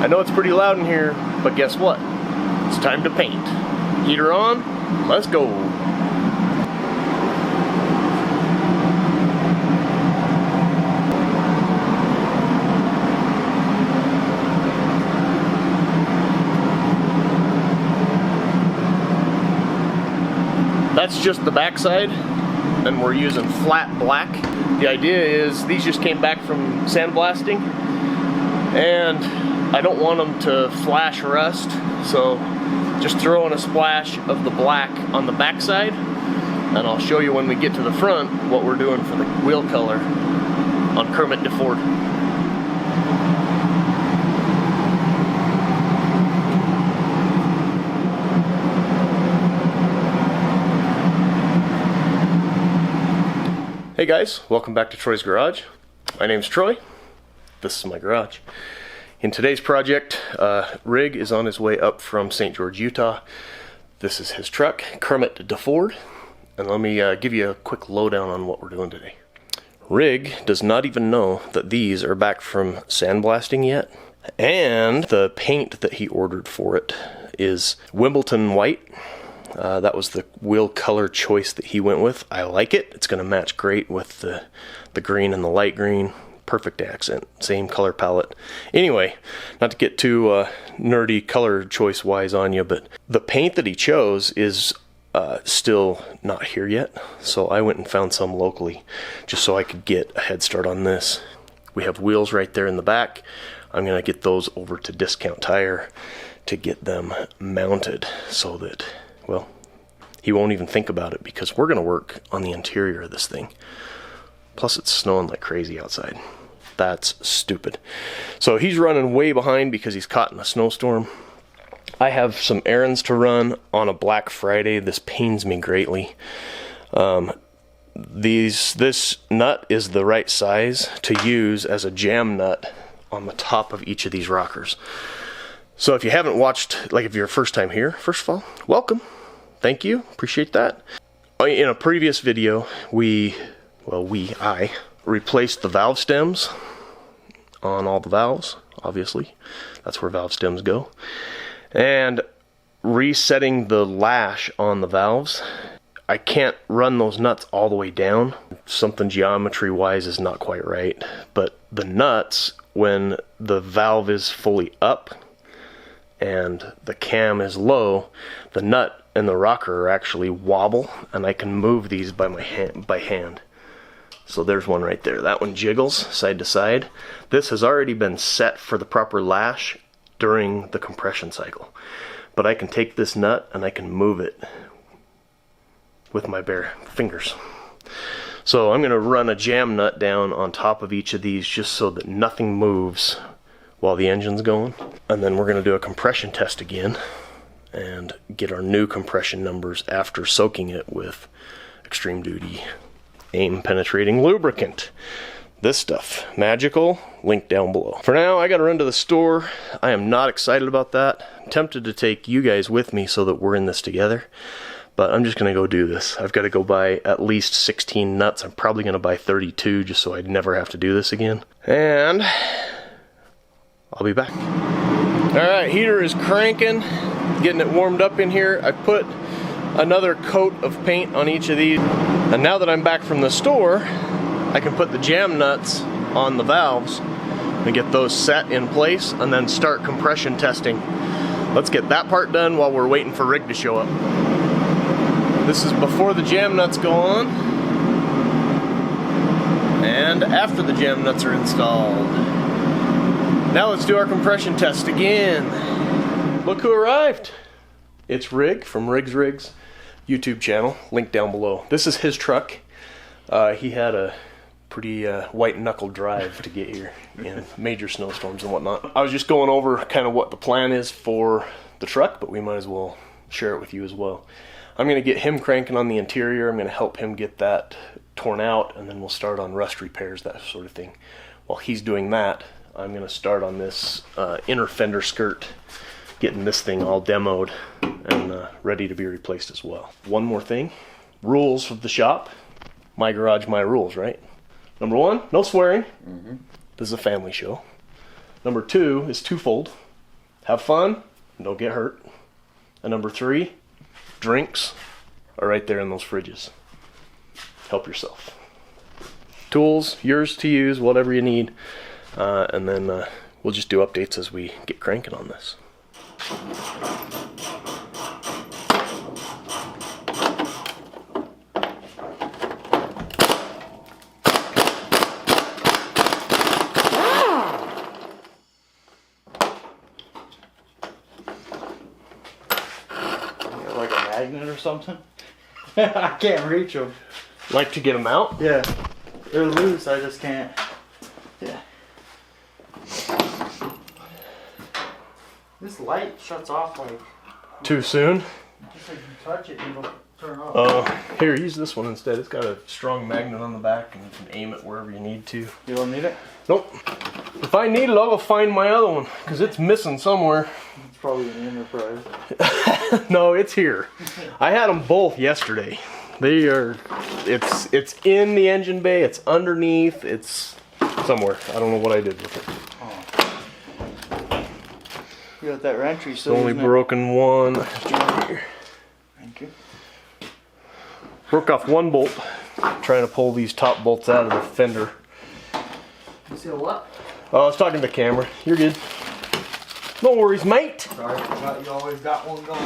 know it's pretty loud in here, but guess what? It's time to paint. Heater on, let's go. That's just the backside, and we're using flat black. The idea is these just came back from sandblasting, and I don't want them to flash rust, so just throw in a splash of the black on the backside, and I'll show you when we get to the front what we're doing for the wheel color on Kermit DeFord. Hey guys, welcome back to Troy's Garage. My name's Troy. This is my garage. In today's project, Rig is on his way up from St. George, Utah. This is his truck, Kermit DeFord. And let me give you a quick lowdown on what we're doing today. Rig does not even know that these are back from sandblasting yet. And the paint that he ordered for it is Wimbledon white. That was the wheel color choice that he went with. I like it. It's going to match great with the green and the light green. Perfect accent. Same color palette. Anyway, not to get too nerdy color choice wise on you, but the paint that he chose is still not here yet. So I went and found some locally just so I could get a head start on this. We have wheels right there in the back. I'm going to get those over to Discount Tire to get them mounted so that, well, he won't even think about it because we're going to work on the interior of this thing. Plus it's snowing like crazy outside. That's stupid. So he's running way behind because he's caught in a snowstorm. I have some errands to run on a Black Friday. This pains me greatly. This nut is the right size to use as a jam nut on the top of each of these rockers. So if you haven't watched, like if you're first time here, first of all, welcome. Thank you, appreciate that. In a previous video, I replaced the valve stems on all the valves, obviously. That's where valve stems go. And resetting the lash on the valves. I can't run those nuts all the way down. Something geometry-wise is not quite right. But the nuts, when the valve is fully up and the cam is low, the nut and the rocker actually wobble, and I can move these by hand. So there's one right there. That one jiggles side to side. This has already been set for the proper lash during the compression cycle. But I can take this nut and I can move it with my bare fingers. So I'm going to run a jam nut down on top of each of these just so that nothing moves while the engine's going. And then we're going to do a compression test again and get our new compression numbers after soaking it with extreme duty aim penetrating lubricant. This stuff, magical, link down below. For now, I gotta run to the store. I am not excited about that. I'm tempted to take you guys with me so that we're in this together, but I'm just gonna go do this. I've got to go buy at least 16 nuts. I'm probably gonna buy 32 just so I'd never have to do this again. And I'll be back. Alright, heater is cranking, getting it warmed up in here. I put another coat of paint on each of these, and now that I'm back from the store, I can put the jam nuts on the valves and get those set in place and then start compression testing. Let's get that part done while we're waiting for Rig to show up. This is before the jam nuts go on and after the jam nuts are installed. Now let's do our compression test again. Look who arrived. It's Rig from Rig's Rigs YouTube channel, link down below. This is his truck. He had a pretty white knuckle drive to get here in major snowstorms and whatnot. I was just going over kind of what the plan is for the truck, but we might as well share it with you as well. I'm going to get him cranking on the interior. I'm going to help him get that torn out, and then we'll start on rust repairs, that sort of thing. While he's doing that, I'm going to start on this inner fender skirt, getting this thing all demoed and ready to be replaced as well. One more thing, rules of the shop. My garage, my rules, right? Number one, no swearing. This is a family show. Number two is twofold. have fun, don't get hurt. And number 3, drinks are right there in those fridges. Help yourself. Tools, yours to use, whatever you need. And then we'll just do updates as we get cranking on this. Like a magnet or something? I can't reach them. Like to get them out? Yeah. They're loose, I just can't. Yeah. This light shuts off like... Too soon? Just like you touch it and it'll turn off. Oh, here, use this one instead. It's got a strong magnet on the back and you can aim it wherever you need to. You don't need it? Nope. If I need it, I'll go find my other one because it's missing somewhere. It's probably an Enterprise. No, it's here. I had them both yesterday. They are, it's in the engine bay, it's underneath, it's somewhere. I don't know what I did with it. Oh. You got that wrench, It's only broken one. Here. Thank you. Broke off one bolt, trying to pull these top bolts out of the fender. You see what? Oh, I was talking to the camera. You're good. No worries, mate. Sorry, I forgot you always got one going.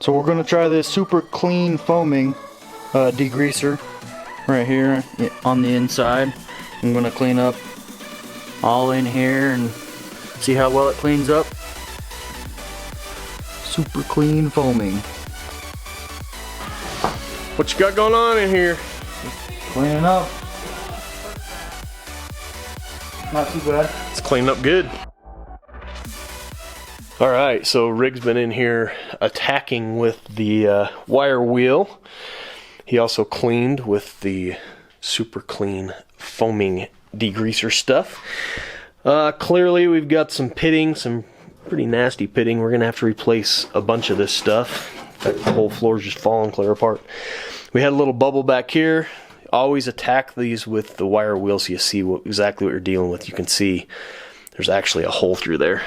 So we're going to try this super clean foaming degreaser right here on the inside. I'm going to clean up all in here and see how well it cleans up. Super clean foaming. What you got going on in here? Cleaning up. Not too bad. It's cleaning up good. Alright, so Rig's been in here attacking with the wire wheel. He also cleaned with the super clean foaming degreaser stuff. Clearly we've got some pitting, some pretty nasty pitting. We're going to have to replace a bunch of this stuff. In fact, the whole floor's just falling clear apart. We had a little bubble back here. Always attack these with the wire wheel so you see exactly what you're dealing with. You can see there's actually a hole through there.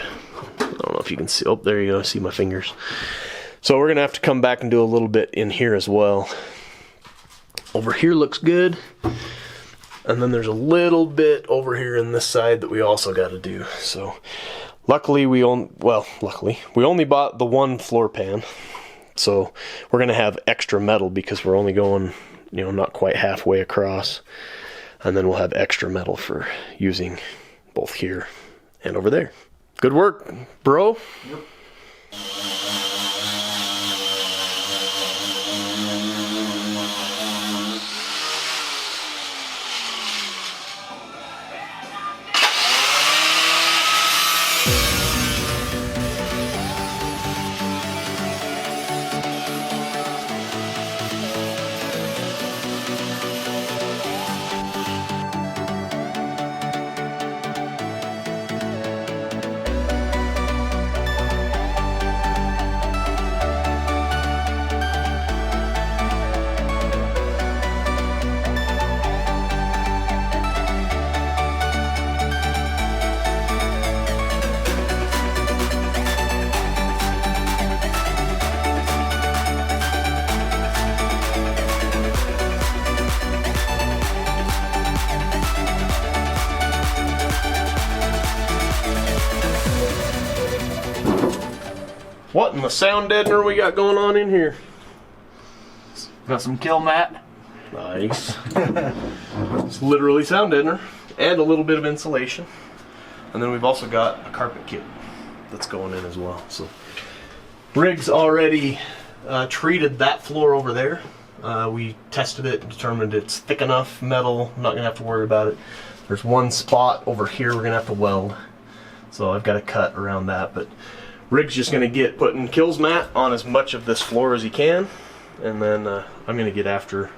I don't know if you can see. Oh, there you go. See my fingers. So we're going to have to come back and do a little bit in here as well. Over here looks good. And then there's a little bit over here in this side that we also got to do. So luckily we only bought the one floor pan. So we're going to have extra metal because we're only going, you know, not quite halfway across. And then we'll have extra metal for using both here and over there. Good work, bro. Yep. What in the sound deadener we got going on in here? Got some KillMatt. Nice. It's literally sound deadener and a little bit of insulation. And then we've also got a carpet kit that's going in as well. So Rig's already treated that floor over there. We tested it and determined it's thick enough metal, I'm not gonna have to worry about it. There's one spot over here we're gonna have to weld. So I've got to cut around that, but Rig's just gonna get putting KillMatt on as much of this floor as he can. And then I'm gonna get after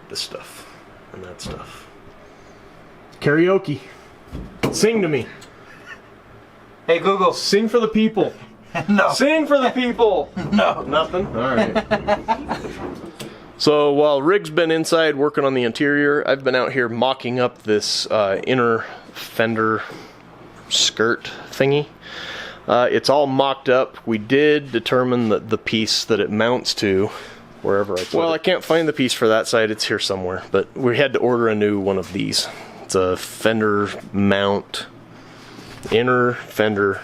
this stuff and that stuff. Karaoke. Sing to me. Hey Google. Sing for the people. No. Sing for the people. No. Nothing? Alright. So while Rig's been inside working on the interior, I've been out here mocking up this inner fender skirt thingy. It's all mocked up. We did determine that the piece that it mounts to, wherever I put it. Well, I can't find the piece for that side. It's here somewhere. But we had to order a new one of these. It's a fender mount, inner fender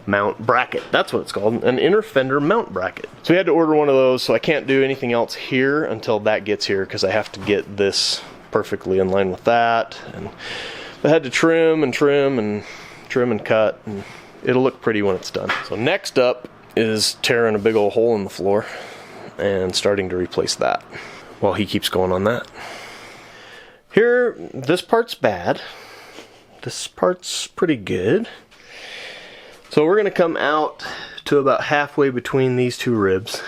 mount bracket. That's what it's called, an inner fender mount bracket. So we had to order one of those, so I can't do anything else here until that gets here, because I have to get this perfectly in line with that. And I had to trim and cut, and it'll look pretty when it's done. So next up is tearing a big old hole in the floor and starting to replace that while he keeps going on that. Here, this part's bad. This part's pretty good. So we're gonna come out to about halfway between these two ribs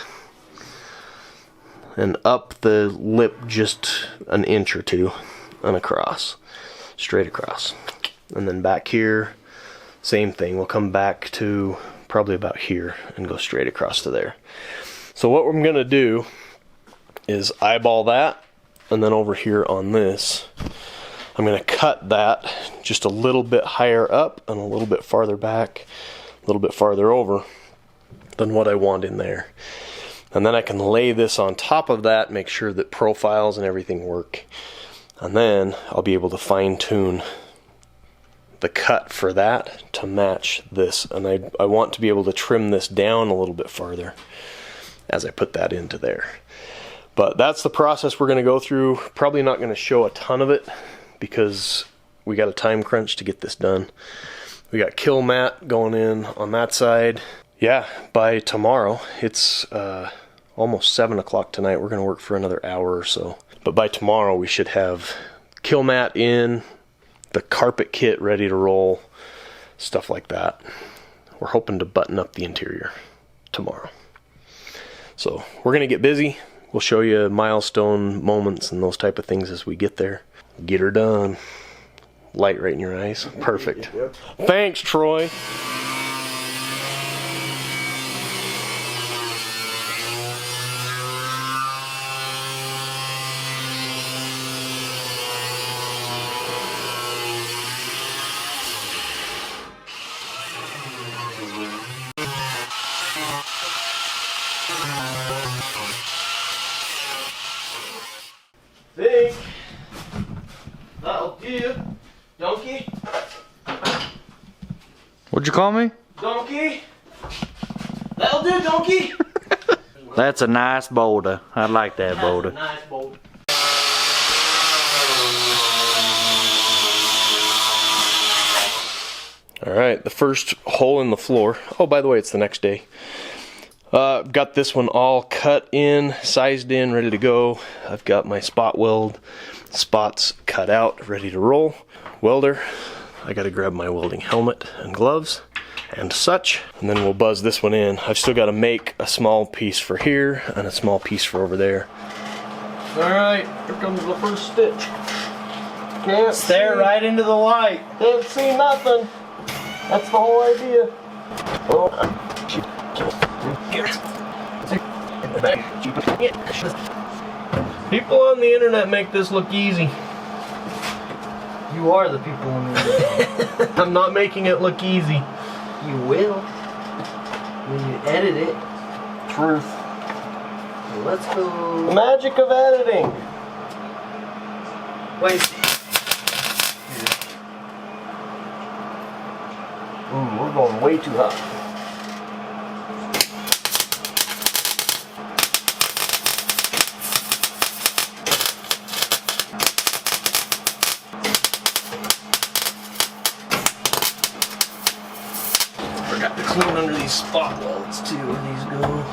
and up the lip just an inch or two and across, straight across. And then back here, same thing. We'll come back to probably about here and go straight across to there. So what I'm gonna do is eyeball that, and then over here on this, I'm gonna cut that just a little bit higher up and a little bit farther back, a little bit farther over than what I want in there. And then I can lay this on top of that, make sure that profiles and everything work. And then I'll be able to fine tune the cut for that to match this. And I want to be able to trim this down a little bit farther as I put that into there. But that's the process we're gonna go through. Probably not gonna show a ton of it because we got a time crunch to get this done. We got KillMatt going in on that side. Yeah, by tomorrow, it's almost 7 o'clock tonight. We're gonna work for another hour or so. But by tomorrow, we should have KillMatt in, the carpet kit ready to roll, stuff like that. We're hoping to button up the interior tomorrow. So we're gonna get busy. We'll show you milestone moments and those type of things as we get there. Get her done. Light right in your eyes. Perfect. Thanks, Troy. Think that'll do, donkey. What'd you call me? Donkey. That'll do, donkey. That's a nice boulder. I like that boulder. Nice boulder. All right, the first hole in the floor. Oh, by the way, it's the next day. Got this one all cut in, sized in, ready to go. I've got my spot weld spots cut out, ready to roll. Welder, I gotta grab my welding helmet and gloves and such, and then we'll buzz this one in. I've still got to make a small piece for here and a small piece for over there. All right, here comes the first stitch. Can't Stare see, right into the light. can't see nothing. That's the whole idea. Oh. People on the internet make this look easy. You are the people on the internet. I'm not making it look easy. You will. When you edit it. Truth. Let's go. The magic of editing. Wait. Ooh, we're going way too hot. clean under these spot welds too, where these go.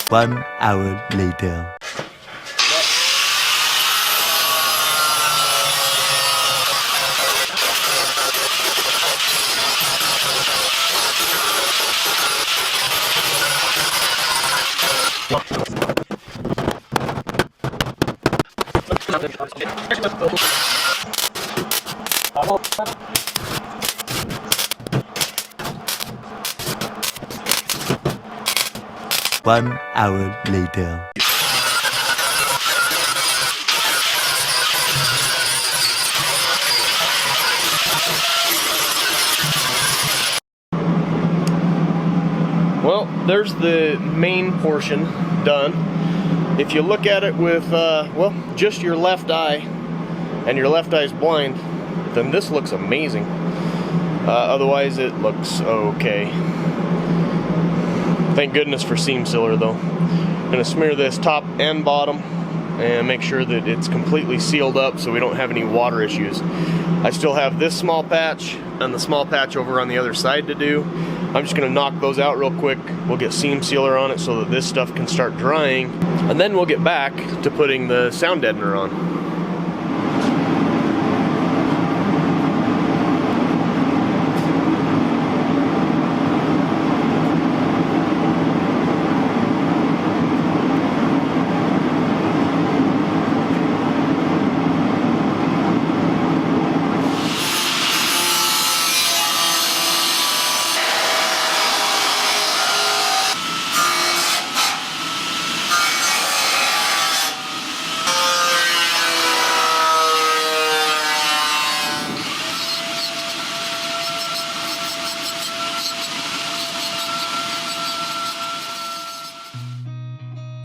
One hour later. One hour later. Well, there's the main portion done. If you look at it with, well, just your left eye, and your left eye's blind, then this looks amazing. Otherwise, it looks okay. Thank goodness for seam sealer though. I'm gonna smear this top and bottom and make sure that it's completely sealed up so we don't have any water issues. I still have this small patch and the small patch over on the other side to do. I'm just gonna knock those out real quick. We'll get seam sealer on it so that this stuff can start drying, and then we'll get back to putting the sound deadener on.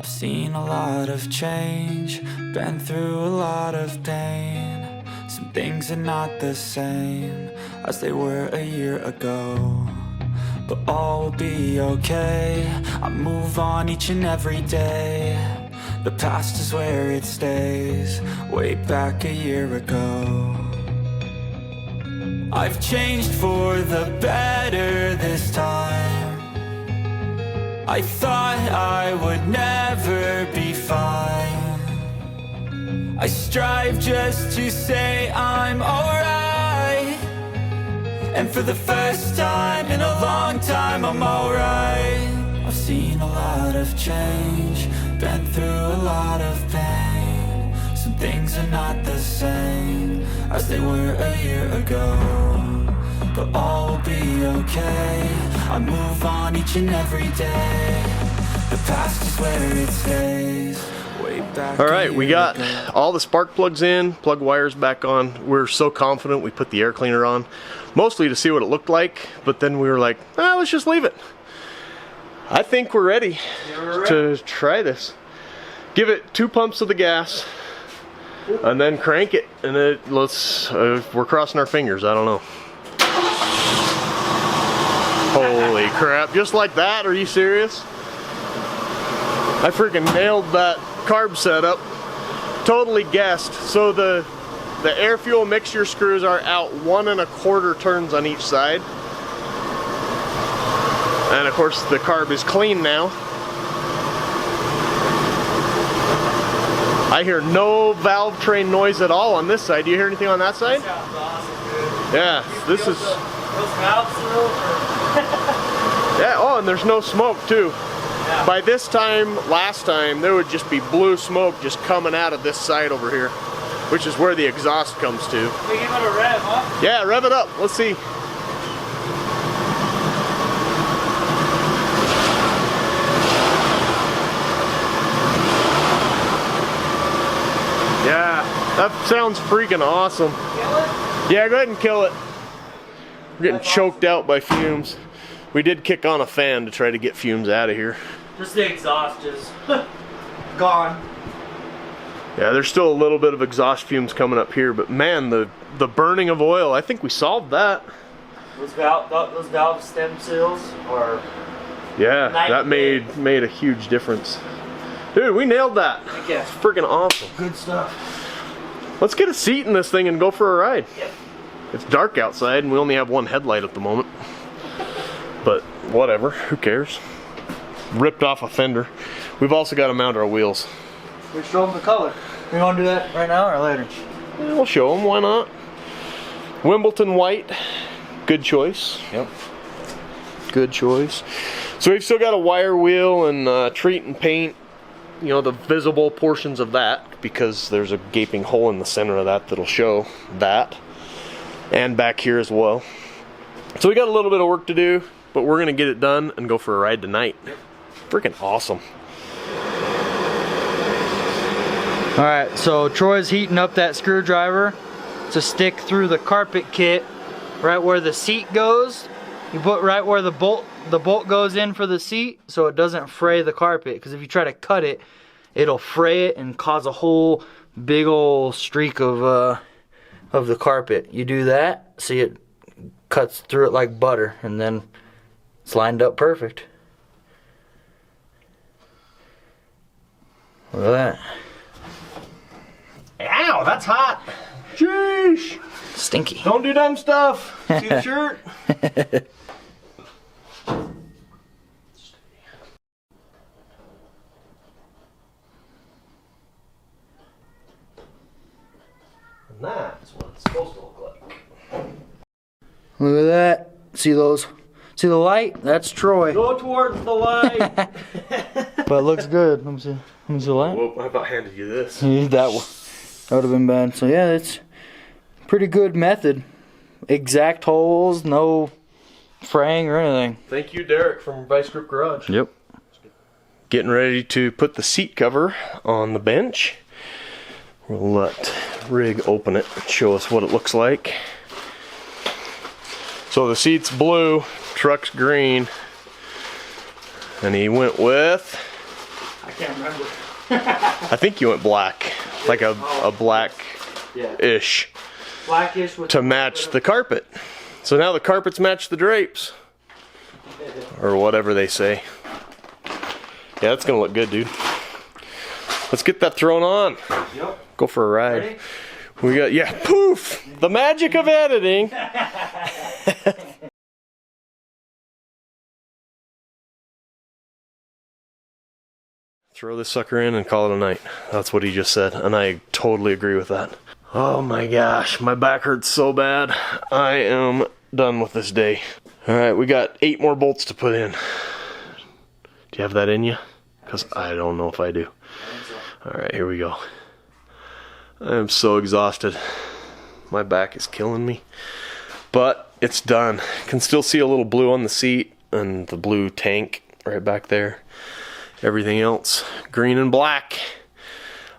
Seen a lot of change, been through a lot of pain. Some things are not the same as they were a year ago, but all will be okay. I move on each and every day. The past is where it stays, way back a year ago. I've changed for the better this time. I thought I would never be fine. I strive just to say I'm alright, and for the first time in a long time I'm alright. I've seen a lot of change, been through a lot of pain. Some things are not the same as they were a year ago, but all will be okay. I move on each and every day. The past is where it stays. Way back. All right, we got all the spark plugs in, plug wires back on. We're so confident we put the air cleaner on, mostly to see what it looked like, but then we were like, let's just leave it. I think we're ready to try this. Give it 2 pumps of the gas, and then crank it, and we're crossing our fingers, I don't know. Holy crap, just like that? Are you serious? I freaking nailed that carb setup. Totally guessed. So the air fuel mixture screws are out 1 1/4 turns on each side. And of course the carb is clean now. I hear no valve train noise at all on this side. Do you hear anything on that side? That sounds awesome, dude. Yeah, this is... Those valves are over. Yeah, oh, and there's no smoke too. Yeah. By this time, last time, there would just be blue smoke just coming out of this side over here, which is where the exhaust comes to. We give it a rev, huh? Yeah, rev it up. Let's see. Yeah, that sounds freaking awesome. Kill it? Yeah, go ahead and kill it. We're getting choked out by fumes. We did kick on a fan to try to get fumes out of here. Just the exhaust is gone. Yeah, there's still a little bit of exhaust fumes coming up here, but man, the burning of oil, I think we solved that. Those valve stem seals are... Yeah, that made a huge difference. Dude, we nailed that. Yeah. It's freaking awesome. Good stuff. Let's get a seat in this thing and go for a ride. Yep. It's dark outside and we only have one headlight at the moment. But whatever, who cares? Ripped off a fender. We've also got to mount our wheels. We show them the color. We want to do that right now or later? Yeah, we'll show them, why not? Wimbledon white, good choice. Yep. Good choice. So we've still got a wire wheel and treat and paint, you know, the visible portions of that, because there's a gaping hole in the center of that that'll show that, and back here as well. So we got a little bit of work to do, but we're gonna get it done and go for a ride tonight. Freaking awesome. All right, so Troy's heating up that screwdriver to stick through the carpet kit right where the seat goes. You put right where the bolt goes in for the seat so it doesn't fray the carpet, because if you try to cut it, it'll fray it and cause a whole big old streak of the carpet. You do that, see, it cuts through it like butter, and then it's lined up perfect. Look at that. Ow, that's hot. Sheesh. Stinky. Don't do dumb stuff. See the shirt? And that's what it's supposed to look like. Look at that. See those? See the light? That's Troy. Go towards the light. But it looks good. Let me see. Let me see the light. Whoa, I about handed you this. That would have been bad. So yeah, it's pretty good method. Exact holes, no fraying or anything. Thank you, Derek from Vice Grip Garage. Yep. Getting ready to put the seat cover on the bench. We'll let Rig open it and show us what it looks like. So the seat's blue, truck's green, and he went with... I can't remember. I think you went black, like a black-ish, Blackish with to match the carpet. So now the carpets match the drapes, or whatever they say. Yeah, that's gonna look good, dude. Let's get that thrown on. Yep. Go for a ride. Ready? We got, yeah, poof! The magic of editing. Throw this sucker in and call it a night. That's what he just said, and I totally agree with that. Oh my gosh, my back hurts so bad. I am done with this day. Alright, we got 8 more bolts to put in. Do you have that in you? Because I don't know if I do. Alright, here we go. I am so exhausted. My back is killing me. But it's done. Can still see a little blue on the seat and the blue tank right back there. Everything else green and black.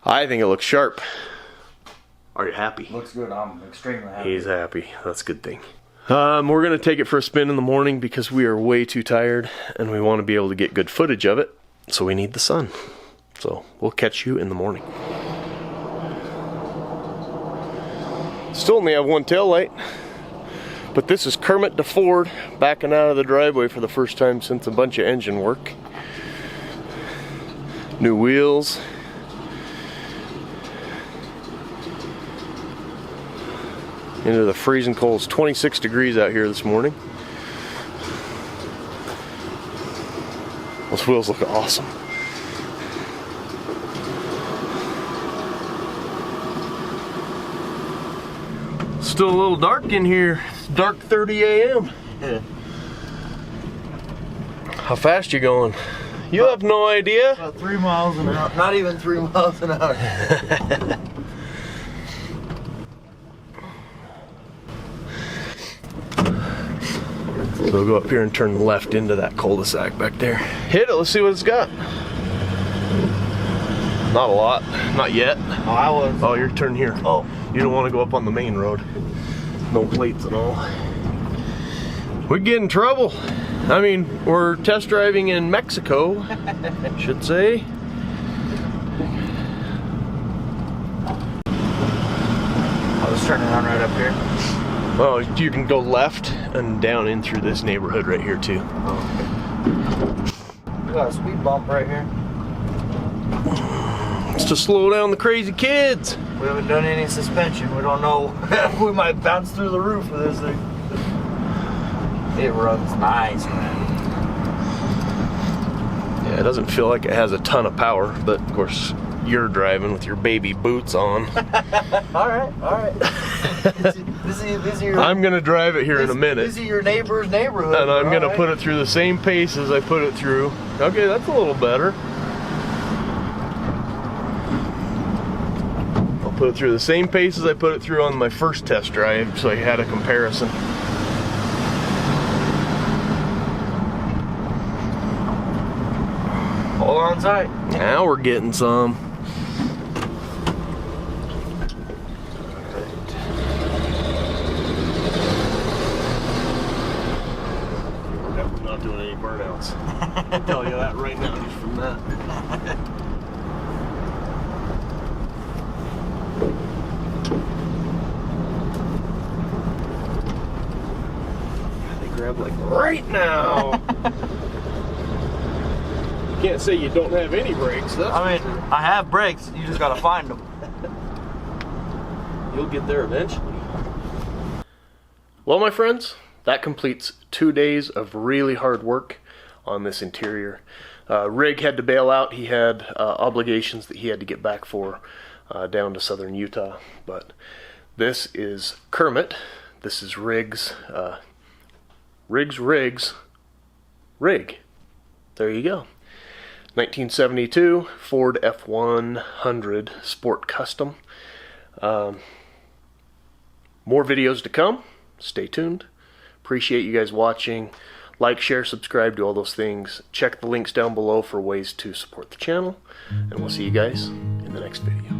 I think it looks sharp. Are you happy? Looks good. I'm extremely happy. He's happy. That's a good thing. We're gonna take it for a spin in the morning because we are way too tired and we want to be able to get good footage of it. So we need the sun. So we'll catch you in the morning. Still only have one tail light, but this is Kermit to Ford backing out of the driveway for the first time since a bunch of engine work. New wheels. Into the freezing cold. It's 26 degrees out here this morning. Those wheels look awesome. Still a little dark in here. It's dark 30 a.m. How fast you going? You have no idea. About 3 miles an hour. Not even 3 miles an hour. So we'll go up here and turn left into that cul-de-sac back there. Hit it, let's see what it's got. Not a lot, not yet. Oh, I was. Oh, your turn here. Oh, you don't want to go up on the main road. No plates and all. We get in trouble. I mean, we're test driving in Mexico, should say. Let's turn around right up here. Well, you can go left and down in through this neighborhood right here too. We got a speed bump right here. It's to slow down the crazy kids. We haven't done any suspension. We don't know. We might bounce through the roof of this thing. It runs nice, man. Yeah, it doesn't feel like it has a ton of power, but of course you're driving with your baby boots on. All right. This your, I'm gonna drive it here in a minute. This is your neighbor's neighborhood. And I'm gonna put it through the same pace as I put it through. Okay, that's a little better. I'll put it through the same pace as I put it through on my first test drive, so I had a comparison. Hold on tight. Now we're getting some. We're definitely not doing any burnouts. I'll tell you that right now just from that. They grab like right now. Can't say you don't have any brakes. That's I mean, I have brakes. You just gotta find them. You'll get there eventually. Well, my friends, that completes 2 days of really hard work on this interior. Rig had to bail out. He had obligations that he had to get back for down to southern Utah. But this is Kermit. This is Rig's rig. There you go. 1972 Ford F100 Sport Custom. More videos to come. Stay tuned. Appreciate you guys watching. Like, share, subscribe, do all those things. Check the links down below for ways to support the channel. And we'll see you guys in the next video.